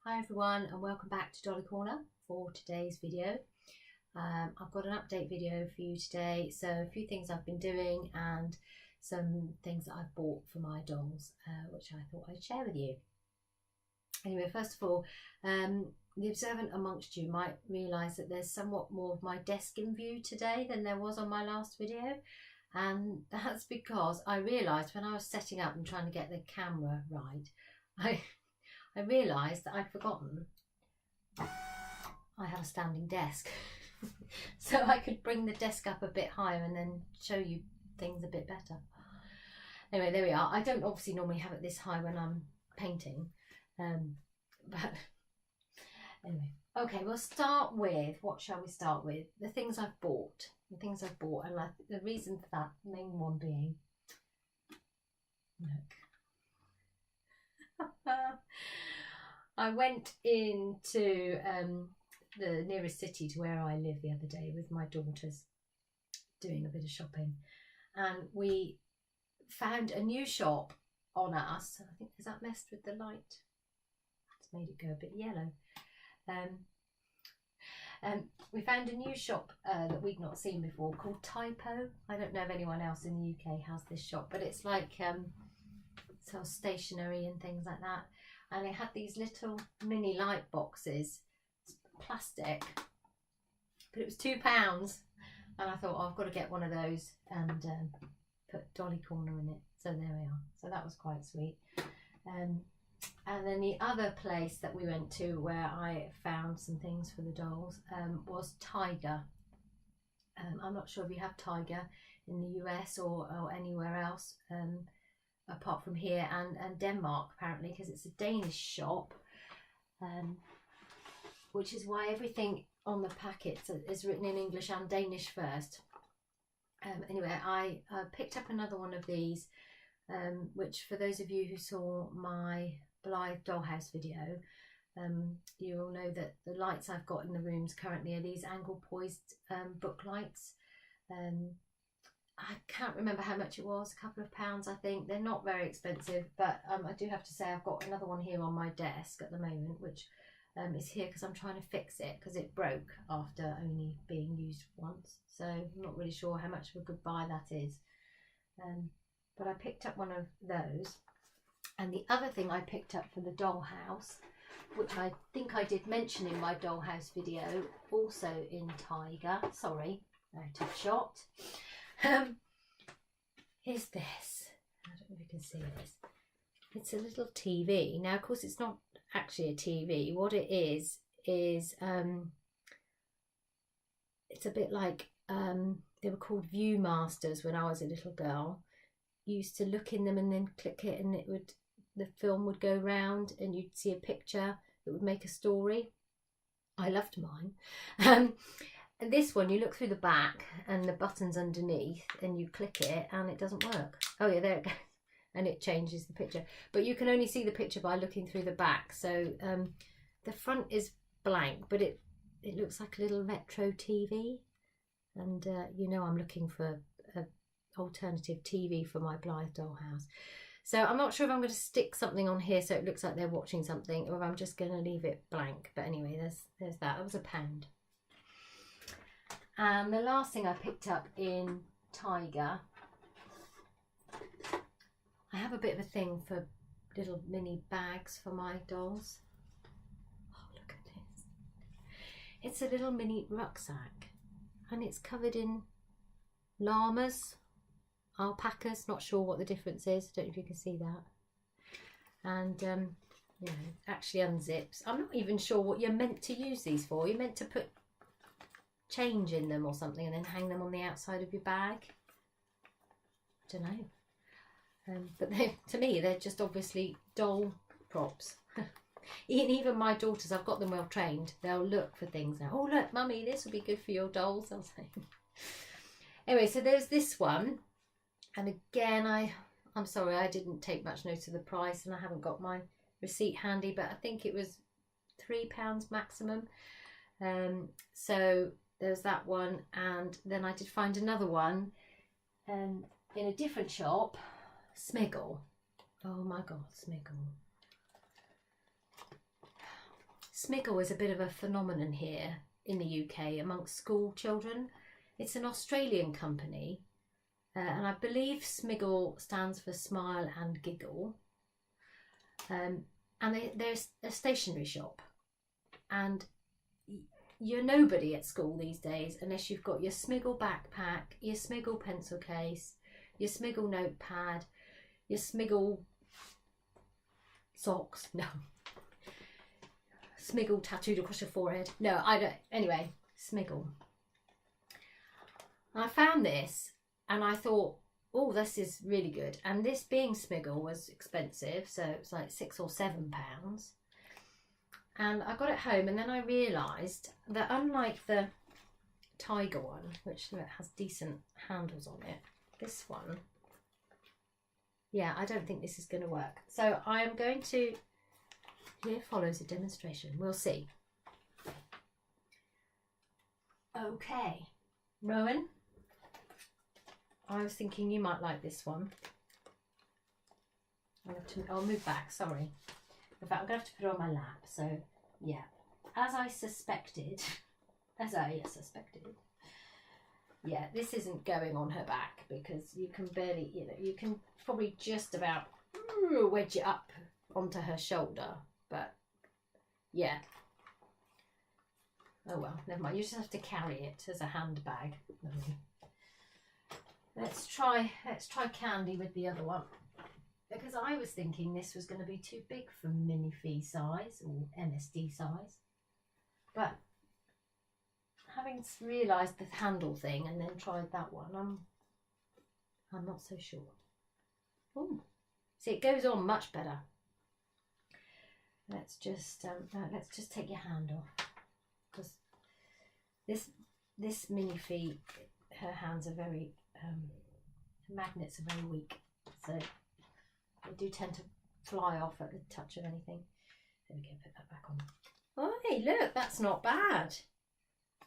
Hi everyone and welcome back to Dolly Corner for today's video. I've got an update video for you today, so a few things I've been doing and some things that I've bought for my dolls, which I thought I'd share with you. Anyway, first of all, the observant amongst you might realise that there's somewhat more of my desk in view today than there was on my last video, and that's because I realised when I was setting up and trying to get the camera right, I realised that I'd forgotten I have a standing desk. So I could bring the desk up a bit higher and then show you things a bit better. Anyway, there we are. I don't obviously normally have it this high when I'm painting. But anyway, okay, we'll start with, what shall we start with? The things I've bought. The things I've bought, and the reason for that, main one being, look. I went into the nearest city to where I live the other day with my daughters, doing a bit of shopping, and we found a new shop on us. I think, has that messed with the light? It's made it go a bit yellow. We found a new shop that we'd not seen before called Typo. I don't know if anyone else in the UK has this shop, but it's like sells stationery and things like that. And it had these little mini light boxes, plastic, but it was £2. And I thought, oh, I've got to get one of those and put Dolly Corner in it. So there we are. So that was quite sweet. And then the other place that we went to where I found some things for the dolls was Tiger. I'm not sure if you have Tiger in the US or anywhere else. Apart from here and Denmark, apparently, because it's a Danish shop, which is why everything on the packets is written in English and Danish first. Anyway, I picked up another one of these, which for those of you who saw my Blythe dollhouse video, you will know that the lights I've got in the rooms currently are these angle poised book lights. I can't remember how much it was, a couple of pounds I think. They're not very expensive, but I do have to say I've got another one here on my desk at the moment, which is here because I'm trying to fix it because it broke after only being used once. So I'm not really sure how much of a good buy that is. But I picked up one of those. And the other thing I picked up for the dollhouse, which I think I did mention in my dollhouse video, also in Tiger, sorry, out of shot, is this. I don't know if you can see this. It's a little TV. Now, of course, it's not actually a TV. What it is it's a bit like they were called Viewmasters when I was a little girl. You used to look in them and then click it, and the film would go round, and you'd see a picture that would make a story. I loved mine. And this one, you look through the back and the buttons underneath and you click it and it doesn't work. Oh yeah, there it goes. And it changes the picture. But you can only see the picture by looking through the back. So the front is blank, but it looks like a little retro TV. And you know I'm looking for an alternative TV for my Blythe dollhouse. So I'm not sure if I'm going to stick something on here so it looks like they're watching something, or if I'm just going to leave it blank. But anyway, there's that. That was £1. And the last thing I picked up in Tiger, I have a bit of a thing for little mini bags for my dolls. Oh, look at this. It's a little mini rucksack and it's covered in llamas, alpacas, not sure what the difference is. I don't know if you can see that. And, you know, actually unzips. I'm not even sure what you're meant to use these for. You're meant to put change in them or something and then hang them on the outside of your bag. I don't know. But to me, they're just obviously doll props. Even my daughters, I've got them well trained. They'll look for things now. Oh, look, mummy, this will be good for your dolls, they'll say. Anyway, so there's this one. And again, I'm sorry, I didn't take much note of the price and I haven't got my receipt handy, but I think it was £3 maximum. So there's that one, and then I did find another one in a different shop, Smiggle. Oh my god, Smiggle. Smiggle is a bit of a phenomenon here in the UK amongst school children. It's an Australian company, and I believe Smiggle stands for smile and giggle. And there's a stationery shop, and you're nobody at school these days unless you've got your Smiggle backpack, your Smiggle pencil case, your Smiggle notepad, your Smiggle socks. No. Smiggle tattooed across your forehead. No, I don't. Anyway, Smiggle. I found this and I thought, oh, this is really good. And this being Smiggle was expensive, so it was like £6 or £7. And I got it home, and then I realised that unlike the Tiger one, which has decent handles on it, this one, yeah, I don't think this is going to work. So I am going to, here follows a demonstration. We'll see. Okay, Rowan, I was thinking you might like this one. I'll move back, sorry. In fact, I'm going to have to put it on my lap. So, yeah, as I suspected, yeah, this isn't going on her back because you can barely, you can probably just about wedge it up onto her shoulder. But, yeah. Oh, well, never mind. You just have to carry it as a handbag. Let's try Candy with the other one. Because I was thinking this was going to be too big for Minifee size or MSD size. But having realised the handle thing and then tried that one, I'm not so sure. Ooh. See, it goes on much better. Let's just take your hand off, because this Minifee, her hands are very her magnets are very weak, so they do tend to fly off at the touch of anything. There we go, put that back on. Oh, hey, look, that's not bad.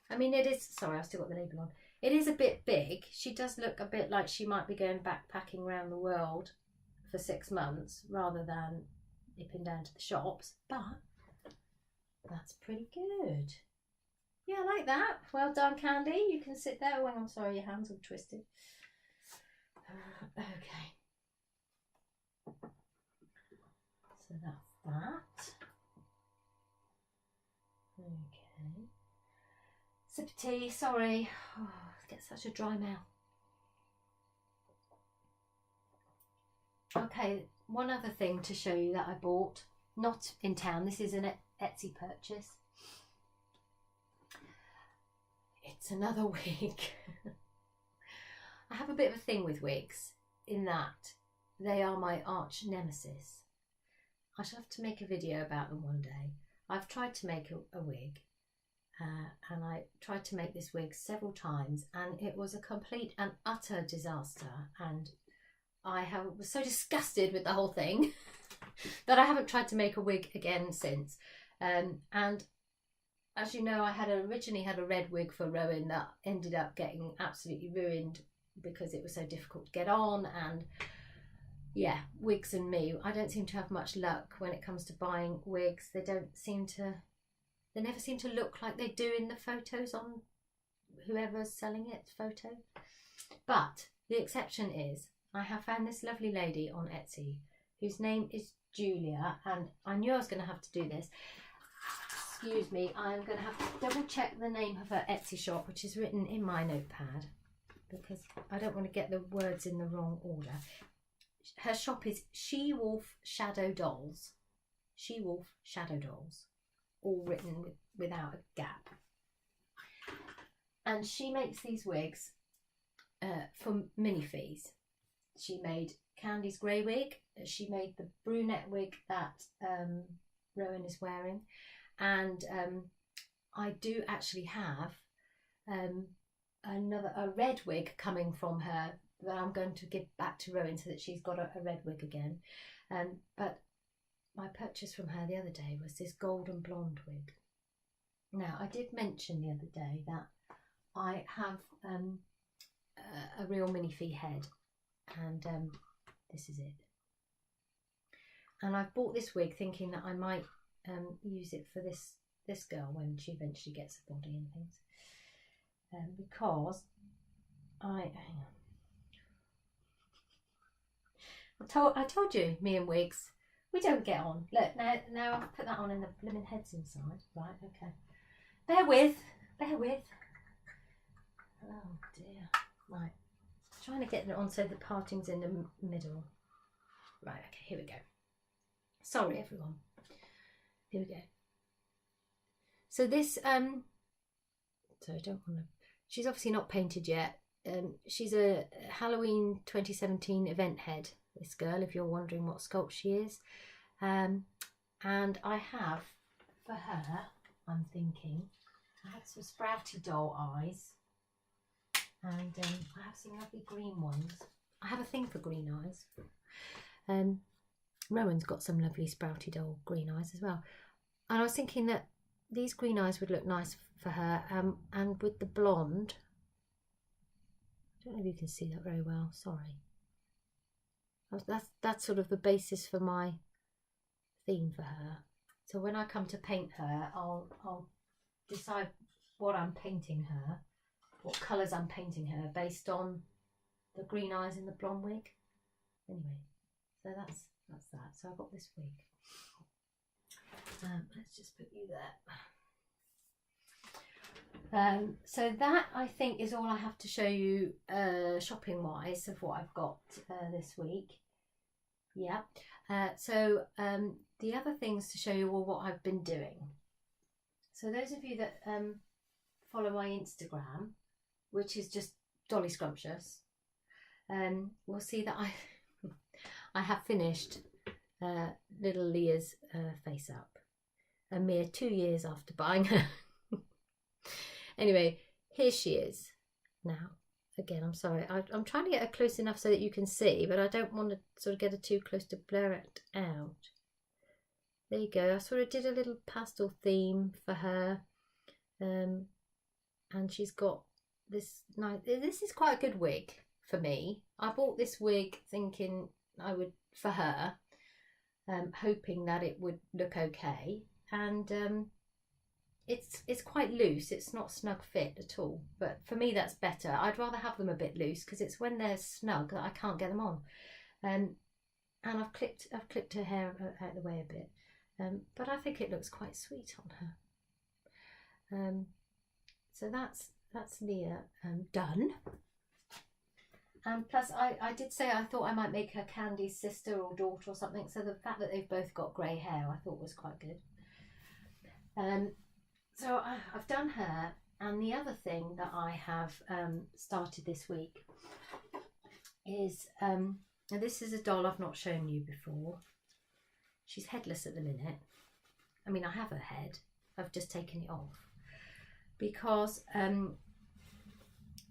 I mean, it is, sorry, I've still got the label on. It is a bit big. She does look a bit like she might be going backpacking around the world for 6 months rather than nipping down to the shops, but that's pretty good. Yeah, I like that. Well done, Candy. You can sit there. Oh, I'm sorry, your hands are twisted. Okay. So that's that. Okay. Sip of tea, sorry. Oh, I get such a dry mouth. Okay, one other thing to show you that I bought, not in town. This is an Etsy purchase. It's another wig. I have a bit of a thing with wigs in that they are my arch nemesis. I shall have to make a video about them one day. I've tried to make a wig and I tried to make this wig several times and it was a complete and utter disaster, and I was so disgusted with the whole thing that I haven't tried to make a wig again since. And as you know, I originally had a red wig for Rowan that ended up getting absolutely ruined because it was so difficult to get on. And yeah, wigs and me, I don't seem to have much luck when it comes to buying wigs. They never seem to look like they do in the photos on whoever's selling it photo. But the exception is, I have found this lovely lady on Etsy whose name is Julia, and I knew I was going to have to do this. Excuse me, I'm going to have to double check the name of her Etsy shop, which is written in my notepad, because I don't want to get the words in the wrong order. Her shop is She Wolf Shadow Dolls. She Wolf Shadow Dolls, all written without a gap. And she makes these wigs for Minifees. She made Candy's grey wig. She made the brunette wig that Rowan is wearing. And I do actually have a red wig coming from her that I'm going to give back to Rowan so that she's got a red wig again. But my purchase from her the other day was this golden blonde wig. Now, I did mention the other day that I have a real Minifee head, and this is it. And I've bought this wig thinking that I might use it for this this girl when she eventually gets a body and things. Because hang on. I told you, me and wigs, we don't get on. Look, now I've put that on and the blooming head's inside. Right, okay. Bear with. Oh dear. Right. Trying to get it on so the parting's in the middle. Right, okay, here we go. Sorry everyone. Here we go. So this, so I don't want to, she's obviously not painted yet. She's a Halloween 2017 event head, this girl, if you're wondering what sculpt she is. And I have, for her, I'm thinking, I had some sprouty doll eyes. And I have some lovely green ones. I have a thing for green eyes. Rowan's got some lovely sprouty doll green eyes as well. And I was thinking that these green eyes would look nice for her. And with the blonde, I don't know if you can see that very well, sorry. That's sort of the basis for my theme for her. So when I come to paint her, I'll decide what I'm painting her, what colours I'm painting her based on the green eyes in the blonde wig. Anyway, so that's that. So I've got this wig. Let's just put you there. So that I think is all I have to show you shopping wise of what I've got this week. Yeah. So the other things to show you are what I've been doing. So those of you that follow my Instagram, which is just Dolly Scrumptious, will see that I have finished little Leah's face up a mere 2 years after buying her. Anyway, here she is now. Again, I'm sorry, I'm trying to get her close enough so that you can see, but I don't want to sort of get her too close to blur it out. There you go. I sort of did a little pastel theme for her, and she's got this nice, this is quite a good wig for me. I bought this wig thinking I would, for her, hoping that it would look okay, and it's quite loose. It's not snug fit at all, but for me that's better. I'd rather have them a bit loose because it's when they're snug that I can't get them on. And I've clipped her hair out of the way a bit, but I think it looks quite sweet on her. So that's Leah done. And plus I did say I thought I might make her Candy's sister or daughter or something, so the fact that they've both got grey hair I thought was quite good. So I've done her, and the other thing that I have started this week is, this is a doll I've not shown you before. She's headless at the minute. I mean, I have her head, I've just taken it off because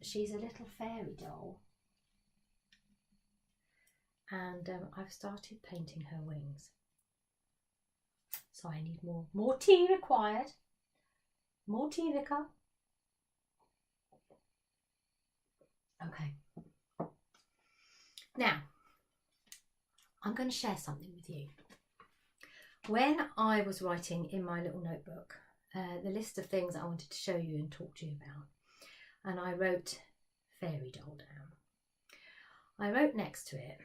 she's a little fairy doll, and I've started painting her wings. So I need more tea required. More tea, Vicar. Okay. Now, I'm going to share something with you. When I was writing in my little notebook the list of things I wanted to show you and talk to you about, and I wrote fairy doll down, I wrote next to it,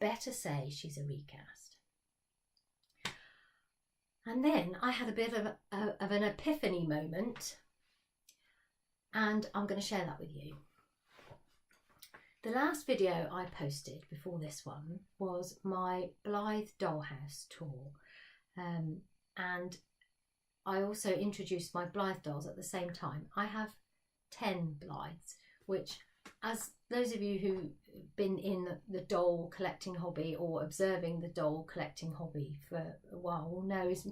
better say she's a recast. And then I had a bit of an epiphany moment, and I'm going to share that with you. The last video I posted before this one was my Blythe Dollhouse tour, and I also introduced my Blythe dolls at the same time. I have 10 Blythes, which, as those of you who've been in the doll collecting hobby or observing the doll collecting hobby for a while will know it's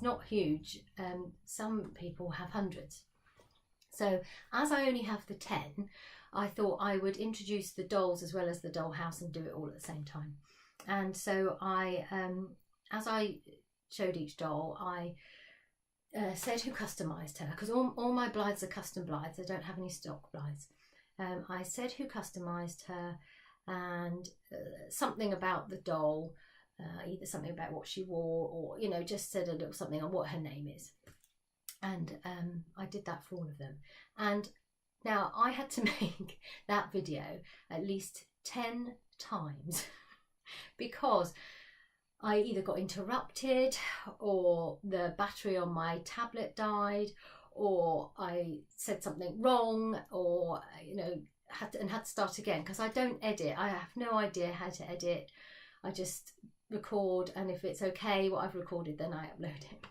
not huge. Some people have hundreds. So as I only have the 10, I thought I would introduce the dolls as well as the dollhouse and do it all at the same time. And so I, as I showed each doll, I said who customised her, because all my Blythes are custom Blythes. I don't have any stock Blythes. I said who customised her, and something about the doll, either something about what she wore, or, you know, just said a little something on what her name is. And I did that for all of them. And now I had to make that video at least 10 times because I either got interrupted, or the battery on my tablet died, or I said something wrong, or, you know, had to start again, because I don't edit. I have no idea how to edit. I just record, and if it's okay what I've recorded, then I upload it.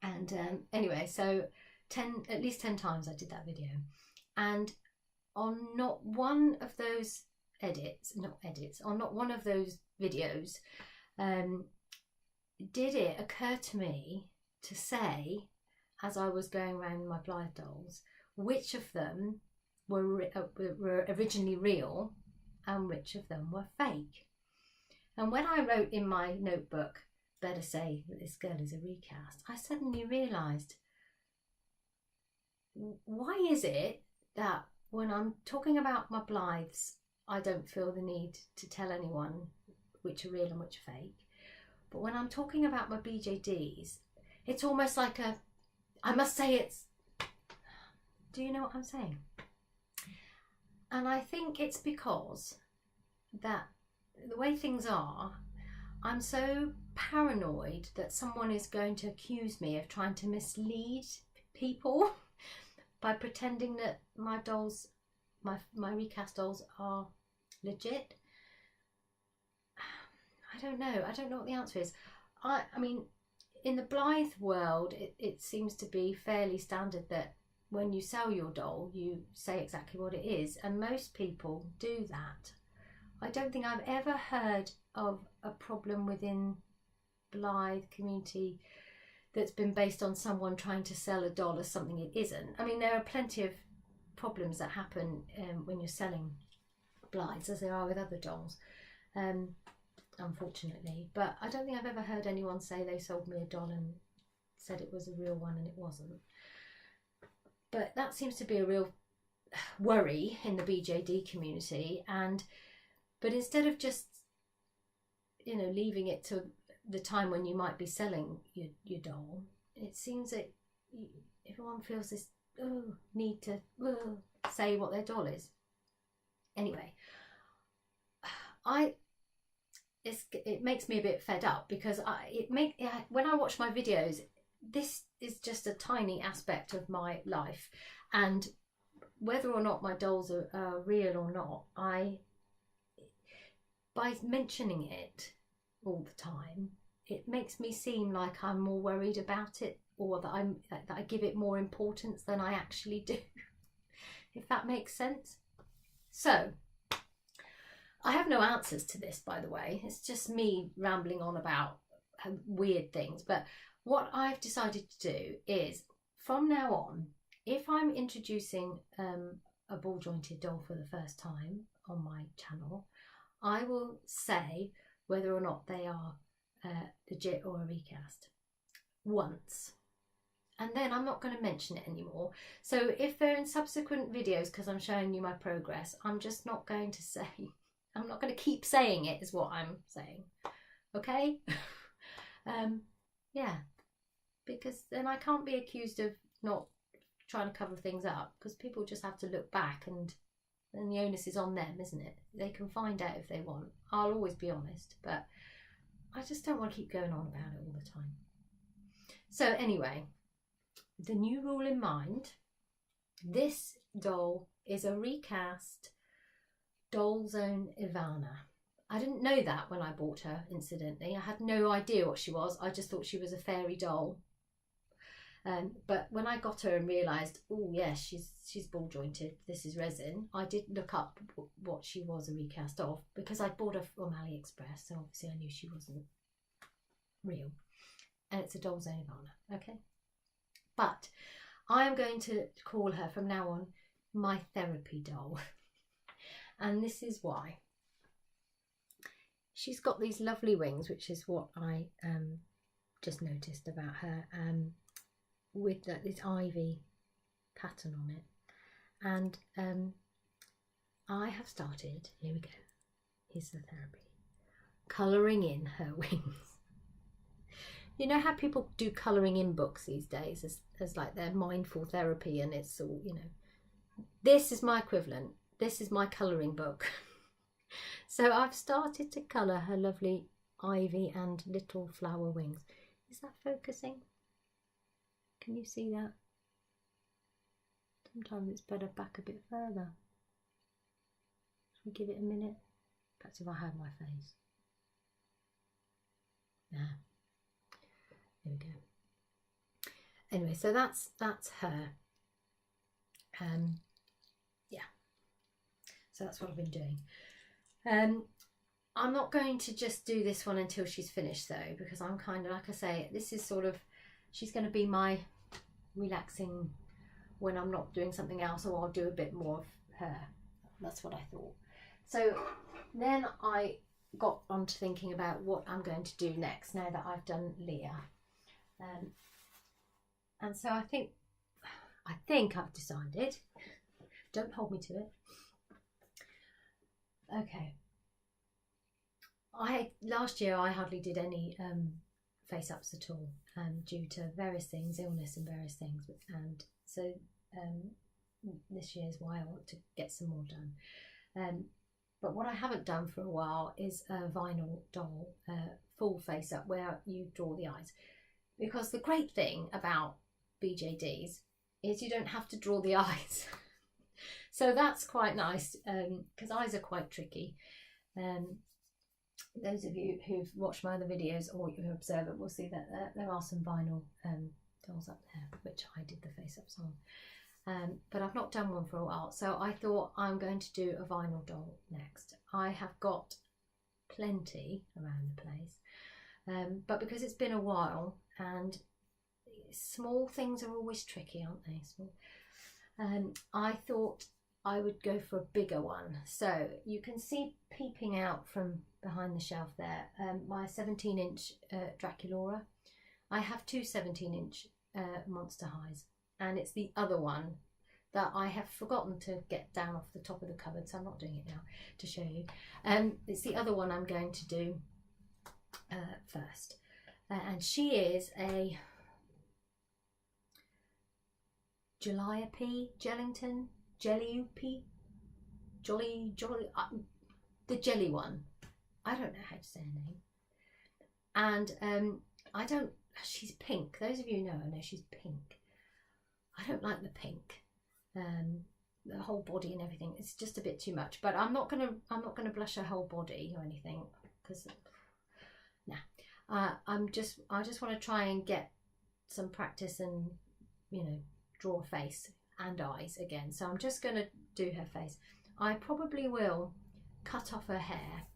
And anyway, so at least 10 times I did that video, and on not one of those on not one of those videos did it occur to me to say, as I was going around my Blythe dolls, which of them were originally real and which of them were fake. And when I wrote in my notebook, better say that this girl is a recast, I suddenly realised, why is it that when I'm talking about my Blythes, I don't feel the need to tell anyone which are real and which are fake, but when I'm talking about my BJDs, it's almost like I must say it's, do you know what I'm saying? And I think it's because that the way things are, I'm so paranoid that someone is going to accuse me of trying to mislead people by pretending that my dolls, my recast dolls, are legit. I don't know what the answer is. I mean, in the Blythe world, it seems to be fairly standard that when you sell your doll, you say exactly what it is, and most people do that. I don't think I've ever heard of a problem within Blythe community that's been based on someone trying to sell a doll as something it isn't. I mean, there are plenty of problems that happen when you're selling Blythes, as there are with other dolls, unfortunately. But I don't think I've ever heard anyone say they sold me a doll and said it was a real one and it wasn't. But that seems to be a real worry in the BJD community. But instead of just, you know, leaving it to the time when you might be selling your doll, it seems that everyone feels this need to say what their doll is. Anyway, it makes me a bit fed up, because when I watch my videos, this is just a tiny aspect of my life, and whether or not my dolls are real or not, by mentioning it all the time, it makes me seem like I'm more worried about it, or that I give it more importance than I actually do, if that makes sense. So I have no answers to this, by the way. It's just me rambling on about weird things. But what I've decided to do is, from now on, if I'm introducing a ball jointed doll for the first time on my channel, I will say whether or not they are legit or a recast once, and then I'm not going to mention it anymore. So if they're in subsequent videos, because I'm showing you my progress, I'm just not going to say, I'm not going to keep saying it, is what I'm saying. Okay? Yeah, because then I can't be accused of not trying to cover things up, because people just have to look back, and then the onus is on them, isn't it? They can find out if they want. I'll always be honest, but I just don't want to keep going on about it all the time. So anyway, the new rule in mind, this doll is a recast Doll Zone Ivana. I didn't know that when I bought her, incidentally. I had no idea what she was. I just thought she was a fairy doll. But when I got her and realised, oh yes, she's ball jointed, this is resin, I did look up what she was a recast of, because I bought her from AliExpress, so obviously I knew she wasn't real. And it's a Doll Zone Ivana, okay? But I am going to call her from now on my therapy doll. And this is why. She's got these lovely wings, which is what I just noticed about her, with this ivy pattern on it. And I have started, here we go, here's the therapy. colouring in her wings. You know how people do colouring in books these days as like their mindful therapy, and it's all, you know. This is my equivalent. This is my colouring book. So I've started to colour her lovely ivy and little flower wings. Is that focusing? Can you see that? Sometimes it's better back a bit further. Should we give it a minute? Perhaps if I had my face. There we go. Anyway, so that's her. Yeah. So that's what I've been doing. I'm not going to just do this one until she's finished though, because I'm kind of, like I say, this is sort of, she's going to be my relaxing when I'm not doing something else, or I'll do a bit more of her. That's what I thought. So then I got on to thinking about what I'm going to do next now that I've done Leah. And so I think I've decided. Don't hold me to it. Okay. Last year I hardly did any face ups at all, due to various things, illness and various things, and so this year is why I want to get some more done. But what I haven't done for a while is a vinyl doll full face up where you draw the eyes, because the great thing about BJDs is you don't have to draw the eyes. So that's quite nice, because eyes are quite tricky. Those of you who've watched my other videos or you observe it will see that there are some vinyl dolls up there, which I did the face ups on. But I've not done one for a while, so I thought I'm going to do a vinyl doll next. I have got plenty around the place, but because it's been a while, and small things are always tricky, aren't they? Small. I thought I would go for a bigger one. So you can see peeping out from behind the shelf there, my 17-inch Draculaura. I have two 17-inch Monster Highs, and it's the other one that I have forgotten to get down off the top of the cupboard, so I'm not doing it now to show you. It's the other one I'm going to do first, and she is a Jolly Jellington, Jolly, the jelly one. I don't know how to say her name. And she's pink. Those of you who know her know she's pink. I don't like the pink. The whole body and everything. It's just a bit too much. But I'm not gonna blush her whole body or anything, because I just want to try and get some practice and, you know, draw a face and eyes again. So I'm just going to do her face. I probably will cut off her hair,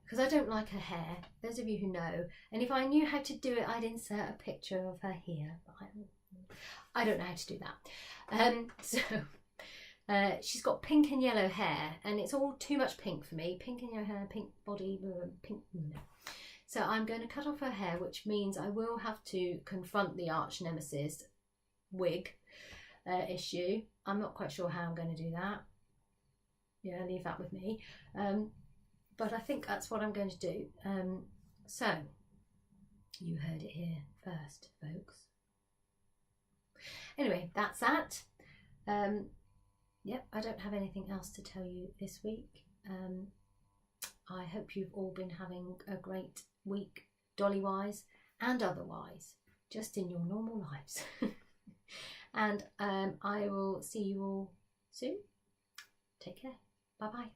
because I don't like her hair, those of you who know, and if I knew how to do it I'd insert a picture of her here, but I don't know how to do that. She's got pink and yellow hair, and it's all too much pink for me. Pink and yellow hair, pink body, pink, no. So I'm going to cut off her hair, which means I will have to confront the arch nemesis wig issue. I'm not quite sure how I'm going to do that. Yeah, leave that with me. But I think that's what I'm going to do. So you heard it here first, folks. Anyway, that's that. Yep, I don't have anything else to tell you this week. I hope you've all been having a great week, dolly-wise and otherwise, just in your normal lives. And I will see you all soon. Take care. Bye-bye.